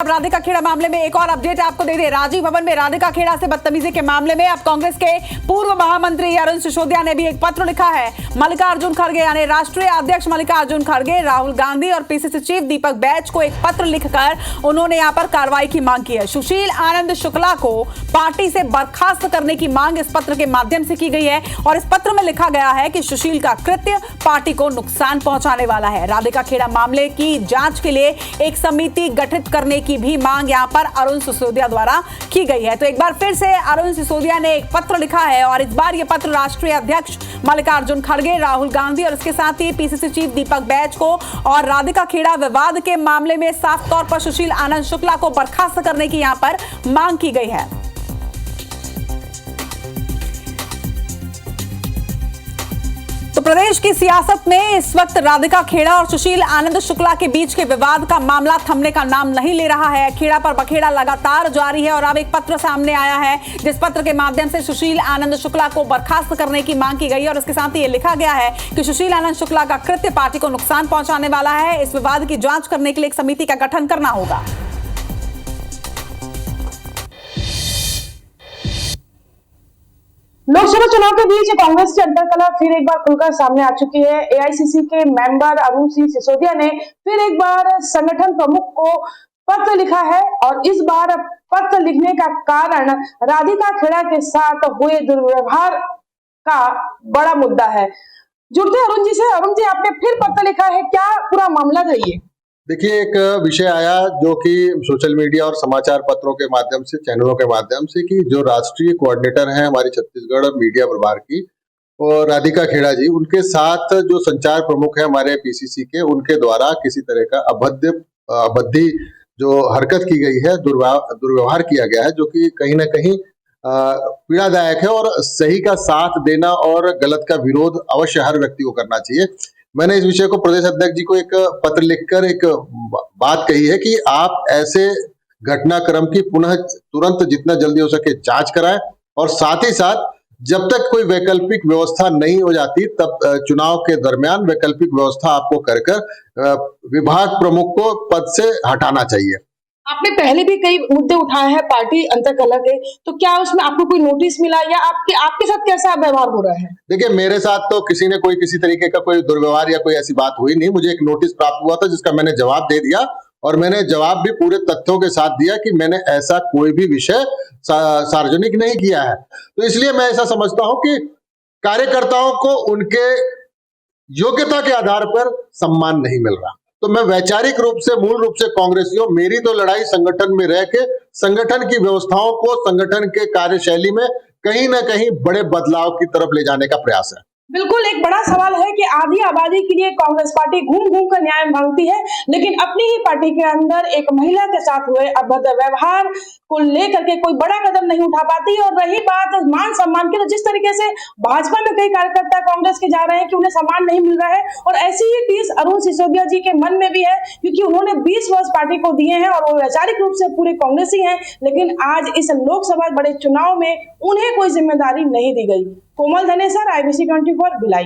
अब राधिका खेड़ा मामले में एक और अपडेट आपको दे दे। राजीव भवन में राधिका खेड़ा से बदतमीजी के मामले में अब कांग्रेस के पूर्व महामंत्री अरुण सिसोदिया ने भी एक पत्र लिखा है। मल्लिकार्जुन खड़गे यानी राष्ट्रीय अध्यक्ष मल्लिकार्जुन खड़गे, राहुल गांधी और पीसीसी चीफ दीपक बैज को एक पत्र लिखकर उन्होंने यहां पर कार्रवाई की मांग की है। सुशील आनंद शुक्ला को पार्टी से बर्खास्त करने की मांग इस पत्र के माध्यम से की गई है और इस पत्र में लिखा गया है कि सुशील का कृत्य पार्टी को नुकसान पहुंचाने वाला है। राधिका खेड़ा मामले की जांच के लिए एक समिति गठित करने की भी मांग यहां पर अरुण सिसोदिया द्वारा की गई है। तो एक बार फिर से अरुण सिसोदिया ने एक पत्र लिखा है और इस बार यह पत्र राष्ट्रीय अध्यक्ष मल्लिकार्जुन खड़गे, राहुल गांधी और इसके साथ ही पीसीसी चीफ दीपक बैज को और राधिका खेड़ा विवाद के मामले में साफ तौर पर सुशील आनंद शुक्ला को बर्खास्त करने की यहां पर मांग की गई है। तो प्रदेश की सियासत में इस वक्त राधिका खेड़ा और सुशील आनंद शुक्ला के बीच के विवाद का मामला थमने का नाम नहीं ले रहा है। खेड़ा पर बखेड़ा लगातार जारी है और अब एक पत्र सामने आया है जिस पत्र के माध्यम से सुशील आनंद शुक्ला को बर्खास्त करने की मांग की गई और इसके साथ ही ये लिखा गया है कि सुशील आनंद शुक्ला का कृत्य पार्टी को नुकसान पहुंचाने वाला है। इस विवाद की जांच करने के लिए एक समिति का गठन करना होगा। लोकसभा चुनाव के बीच कांग्रेस की अंतरकलह फिर एक बार खुलकर सामने आ चुकी है। एआईसीसी के मेंबर अरुण सिसोदिया ने फिर एक बार संगठन प्रमुख को पत्र लिखा है और इस बार पत्र लिखने का कारण राधिका खेड़ा के साथ हुए दुर्व्यवहार का बड़ा मुद्दा है। जुड़ते अरुण जी से। अरुण जी, आपने फिर पत्र लिखा है, क्या पूरा मामला था ये? देखिए, एक विषय आया जो कि सोशल मीडिया और समाचार पत्रों के माध्यम से, चैनलों के माध्यम से, कि जो राष्ट्रीय कोऑर्डिनेटर हैं हमारी छत्तीसगढ़ मीडिया प्रभार की और राधिका खेड़ा जी, उनके साथ जो संचार प्रमुख है हमारे पीसीसी के, उनके द्वारा किसी तरह का अभद्दी जो हरकत की गई है, दुर्व्यवहार किया गया है, जो कि कहीं ना कहीं पीड़ादायक है और सही का साथ देना और गलत का विरोध अवश्य हर व्यक्ति को करना चाहिए। मैंने इस विषय को प्रदेश अध्यक्ष जी को एक पत्र लिखकर एक बात कही है कि आप ऐसे घटनाक्रम की पुनः तुरंत जितना जल्दी हो सके जांच कराएं और साथ ही साथ जब तक कोई वैकल्पिक व्यवस्था नहीं हो जाती तब चुनाव के दरमियान वैकल्पिक व्यवस्था आपको कर विभाग प्रमुख को पद से हटाना चाहिए। आपने पहले भी कई मुद्दे उठाए हैं पार्टी अंतरकलह के, तो क्या उसमें आपको कोई नोटिस मिला या आपके साथ कैसा व्यवहार हो रहा है? देखिए, मेरे साथ तो किसी ने किसी तरीके का कोई दुर्व्यवहार या कोई ऐसी बात हुई नहीं। मुझे एक नोटिस प्राप्त हुआ था जिसका मैंने जवाब दे दिया और मैंने जवाब भी पूरे तथ्यों के साथ दिया कि मैंने ऐसा कोई भी विषय सार्वजनिक नहीं किया है। तो इसलिए मैं ऐसा समझता हूं कि कार्यकर्ताओं को उनके योग्यता के आधार पर सम्मान नहीं मिल रहा। तो मैं वैचारिक रूप से, मूल रूप से कांग्रेसियों, मेरी तो लड़ाई संगठन में रह के संगठन की व्यवस्थाओं को, संगठन के कार्यशैली में कहीं ना कहीं बड़े बदलाव की तरफ ले जाने का प्रयास है। बिल्कुल, एक बड़ा सवाल है कि आधी आबादी के लिए कांग्रेस पार्टी घूम घूम कर न्याय मांगती है, लेकिन अपनी ही पार्टी के अंदर एक महिला के साथ हुए अभद्र व्यवहार को लेकर के कोई बड़ा कदम नहीं उठा पाती। और रही बात मान सम्मान की, तो जिस तरीके से भाजपा में कई कार्यकर्ता कांग्रेस के जा रहे हैं कि उन्हें सम्मान नहीं मिल रहा है और ऐसी ही टीस अरुण सिसोदिया जी के मन में भी है, क्योंकि उन्होंने 20 वर्ष पार्टी को दिए हैं और वो वैचारिक रूप से पूरे कांग्रेसी हैं, लेकिन आज इस लोकसभा बड़े चुनाव में उन्हें कोई जिम्मेदारी नहीं दी गई। कोमल धनेसर, IBC 24, भिलाई।